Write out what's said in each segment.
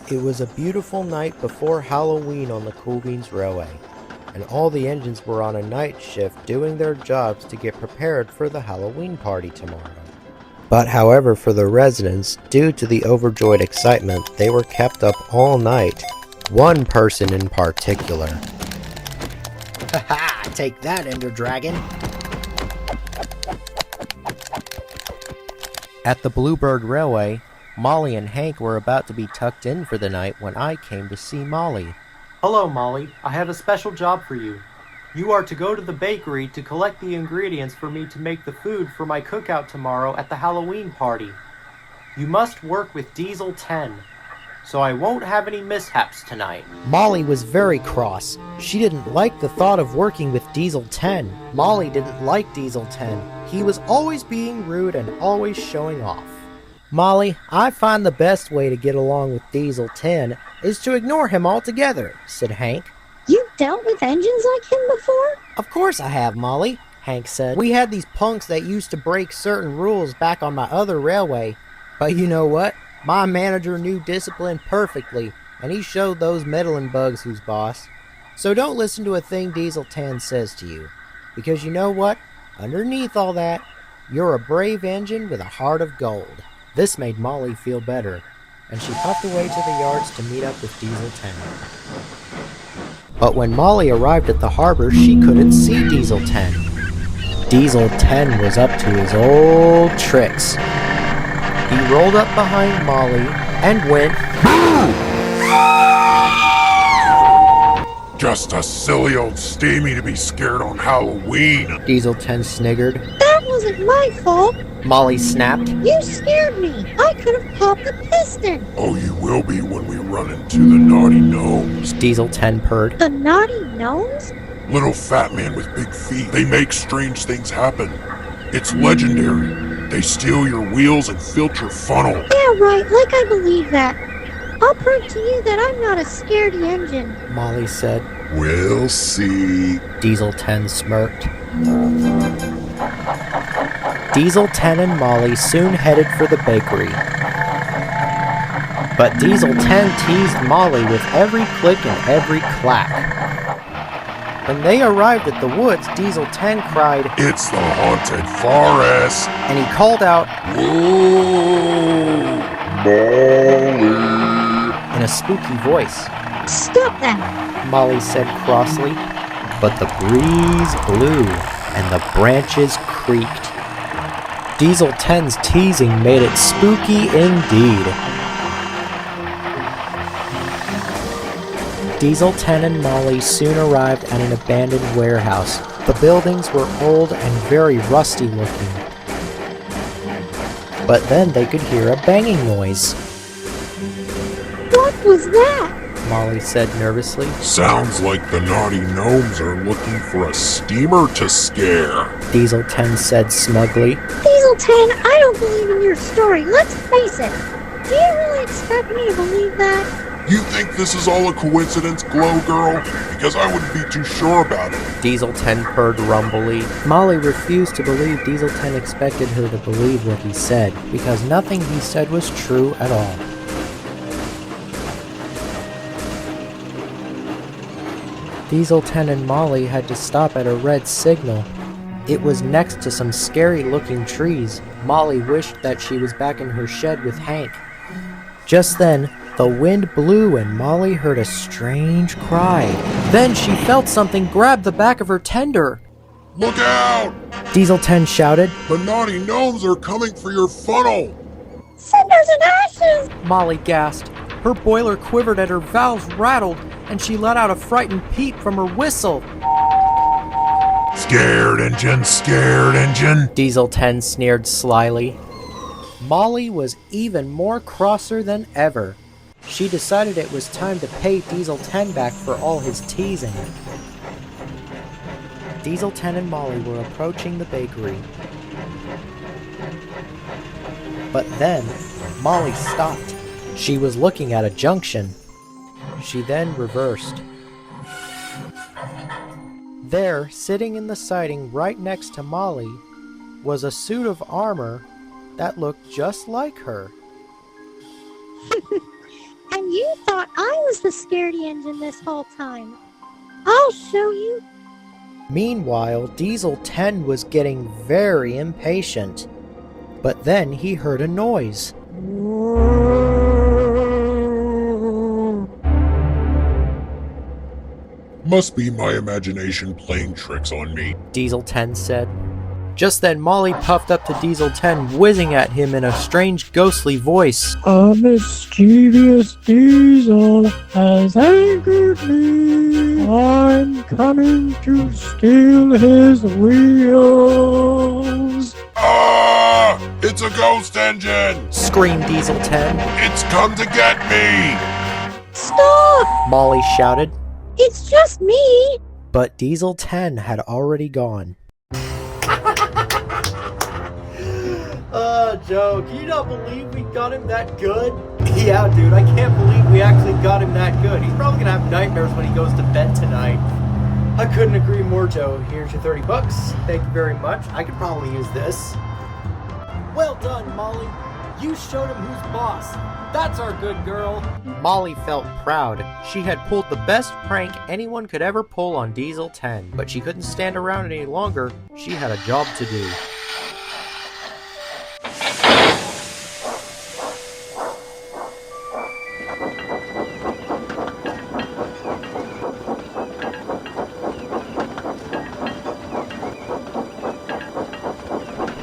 It was a beautiful night before Halloween on the Cool Beans Railway, and all the engines were on a night shift doing their jobs to get prepared for the Halloween party tomorrow. But however, for the residents, due to the overjoyed excitement, they were kept up all night. One person in particular. Ha! Take that, Ender Dragon! At the Bluebird Railway, Molly and Hank were about to be tucked in for the night when I came to see Molly. Hello, Molly. I have a special job for you. You are to go to the bakery to collect the ingredients for me to make the food for my cookout tomorrow at the Halloween party. You must work with Diesel 10, so I won't have any mishaps tonight. Molly was very cross. She didn't like the thought of working with Diesel 10. Molly didn't like Diesel 10. He was always being rude and always showing off. Molly, I find the best way to get along with Diesel 10 is to ignore him altogether, said Hank. You've dealt with engines like him before? Of course I have, Molly, Hank said. We had these punks that used to break certain rules back on my other railway. But you know what? My manager knew discipline perfectly, and he showed those meddling bugs who's boss. So don't listen to a thing Diesel 10 says to you. Because you know what? Underneath all that, you're a brave engine with a heart of gold. This made Molly feel better, and she puffed away to the yards to meet up with Diesel 10. But when Molly arrived at the harbor, she couldn't see Diesel 10. Diesel 10 was up to his old tricks. He rolled up behind Molly and went, Just a silly old steamy to be scared on Halloween. Diesel 10 sniggered. That wasn't my fault. Molly snapped. You scared me. I could have popped the piston. Oh, you will be when we run into the naughty gnomes. Diesel 10 purred. The naughty gnomes? Little fat man with big feet. They make strange things happen. It's legendary. They steal your wheels and filter funnel. Yeah, right, like I believe that. I'll prove to you that I'm not a scaredy engine. Molly said. We'll see. Diesel 10 smirked. Diesel 10 and Molly soon headed for the bakery. But Diesel 10 teased Molly with every click and every clack. When they arrived at the woods, Diesel 10 cried, It's the haunted forest. And he called out, Whoa, Molly. In a spooky voice. Stop that! Molly said crossly. But the breeze blew and the branches creaked. Diesel 10's teasing made it spooky indeed. Diesel 10 and Molly soon arrived at an abandoned warehouse. The buildings were old and very rusty looking. But then they could hear a banging noise. What was that? Molly said nervously. Sounds like the naughty gnomes are looking for a steamer to scare. Diesel 10 said smugly. Diesel 10, I don't believe in your story, let's face it. Do you really expect me to believe that? You think this is all a coincidence, Glow Girl? Because I wouldn't be too sure about it. Diesel 10 purred rumbly. Molly refused to believe Diesel 10 expected her to believe what he said, because nothing he said was true at all. Diesel 10 and Molly had to stop at a red signal. It was next to some scary-looking trees. Molly wished that she was back in her shed with Hank. Just then, the wind blew and Molly heard a strange cry. Then she felt something grab the back of her tender. Look out! Diesel 10 shouted. The naughty gnomes are coming for your funnel! Cinders and ashes! Molly gasped. Her boiler quivered and her valves rattled, and she let out a frightened peep from her whistle. Scared engine! Diesel 10 sneered slyly. Molly was even more crosser than ever. She decided it was time to pay Diesel 10 back for all his teasing. Diesel 10 and Molly were approaching the bakery. But then, Molly stopped. She was looking at a junction. She then reversed. There, sitting in the siding right next to Molly, was a suit of armor that looked just like her. And you thought I was the scaredy engine this whole time. I'll show you. Meanwhile, Diesel 10 was getting very impatient. But then he heard a noise. Must be my imagination playing tricks on me. Diesel 10 said. Just then, Molly puffed up to Diesel 10, whizzing at him in a strange, ghostly voice. A mischievous Diesel has angered me. I'm coming to steal his wheels. Ah! It's a ghost engine! Screamed Diesel 10. It's come to get me! Stop! Molly shouted. It's just me. But Diesel 10 had already gone. Joe, can you not believe we got him that good? Yeah, dude, I can't believe we actually got him that good. He's probably gonna have nightmares when he goes to bed tonight. I couldn't agree more, Joe. Here's your $30. Thank you very much. I could probably use this. Well done, Molly. You showed him who's boss. That's our good girl. Molly felt proud. She had pulled the best prank anyone could ever pull on Diesel 10, but she couldn't stand around any longer. She had a job to do.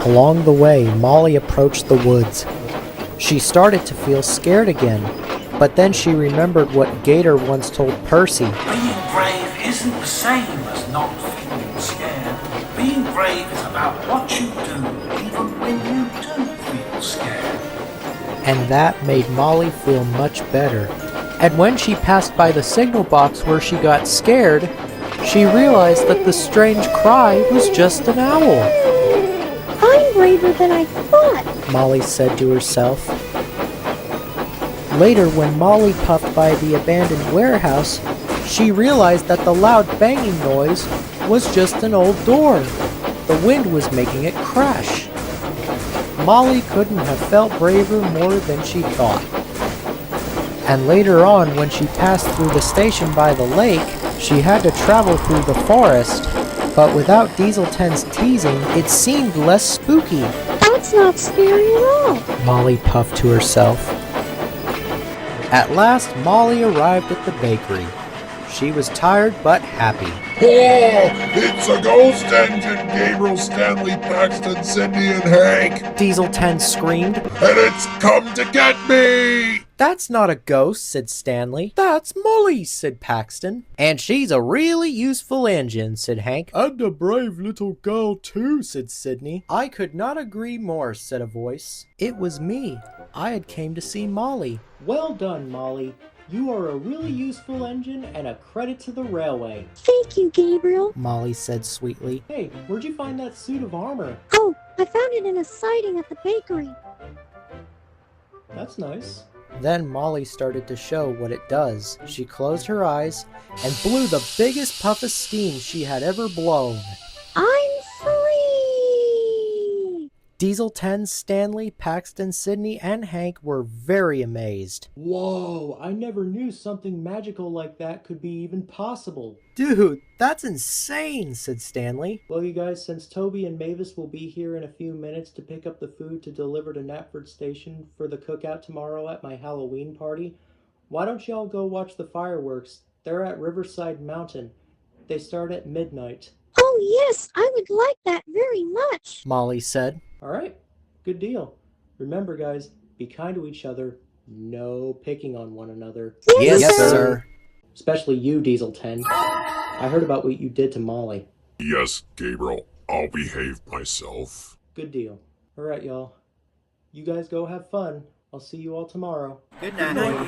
Along the way, Molly approached the woods. She started to feel scared again, but then she remembered what Gator once told Percy. Being brave isn't the same as not feeling scared. Being brave is about what you do, even when you do feel scared. And that made Molly feel much better. And when she passed by the signal box where she got scared, she realized that the strange cry was just an owl. I'm braver than I thought. Molly said to herself. Later, when Molly puffed by the abandoned warehouse, she realized that the loud banging noise was just an old door. The wind was making it crash. Molly couldn't have felt braver more than she thought. And later on, when she passed through the station by the lake, she had to travel through the forest. But without Diesel 10's teasing, it seemed less spooky. That's not scary at all. Molly puffed to herself. At last, Molly arrived at the bakery. She was tired but happy. Oh, it's a ghost engine, Gabriel, Stanley, Paxton, Cindy, and Hank. Diesel 10 screamed. And it's come to get me! That's not a ghost, said Stanley. That's Molly, said Paxton. And she's a really useful engine, said Hank. And a brave little girl too, said Sydney. I could not agree more, said a voice. It was me. I had came to see Molly. Well done, Molly. You are a really useful engine and a credit to the railway. Thank you, Gabriel. Molly said sweetly. Hey, where'd you find that suit of armor? Oh, I found it in a siding at the bakery. That's nice. Then Molly started to show what it does. She closed her eyes and blew the biggest puff of steam she had ever blown. I'm free! Diesel 10, Stanley, Paxton, Sydney, and Hank were very amazed. Whoa, I never knew something magical like that could be even possible. Dude, that's insane, said Stanley. Well, you guys, since Toby and Mavis will be here in a few minutes to pick up the food to deliver to Knapford Station for the cookout tomorrow at my Halloween party, why don't y'all go watch the fireworks? They're at Riverside Mountain. They start at midnight. Oh yes, I would like that very much, Molly said. Alright, good deal. Remember guys, be kind to each other. No picking on one another. Yes, sir. Especially you, Diesel 10. I heard about what you did to Molly. Yes, Gabriel. I'll behave myself. Good deal. Alright, y'all. You guys go have fun. I'll see you all tomorrow. Good night.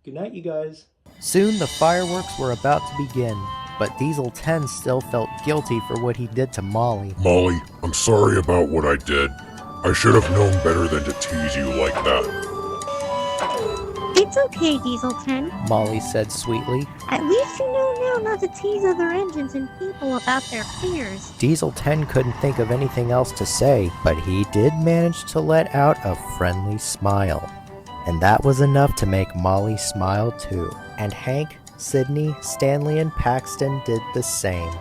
Good night, you guys. Soon the fireworks were about to begin, but Diesel 10 still felt guilty for what he did to Molly. Molly, I'm sorry about what I did. I should have known better than to tease you like that. It's okay, Diesel 10. Molly said sweetly. At least you know now not to tease other engines and people about their fears. Diesel 10 couldn't think of anything else to say, but he did manage to let out a friendly smile. And that was enough to make Molly smile too. And Hank, Sydney, Stanley, and Paxton did the same.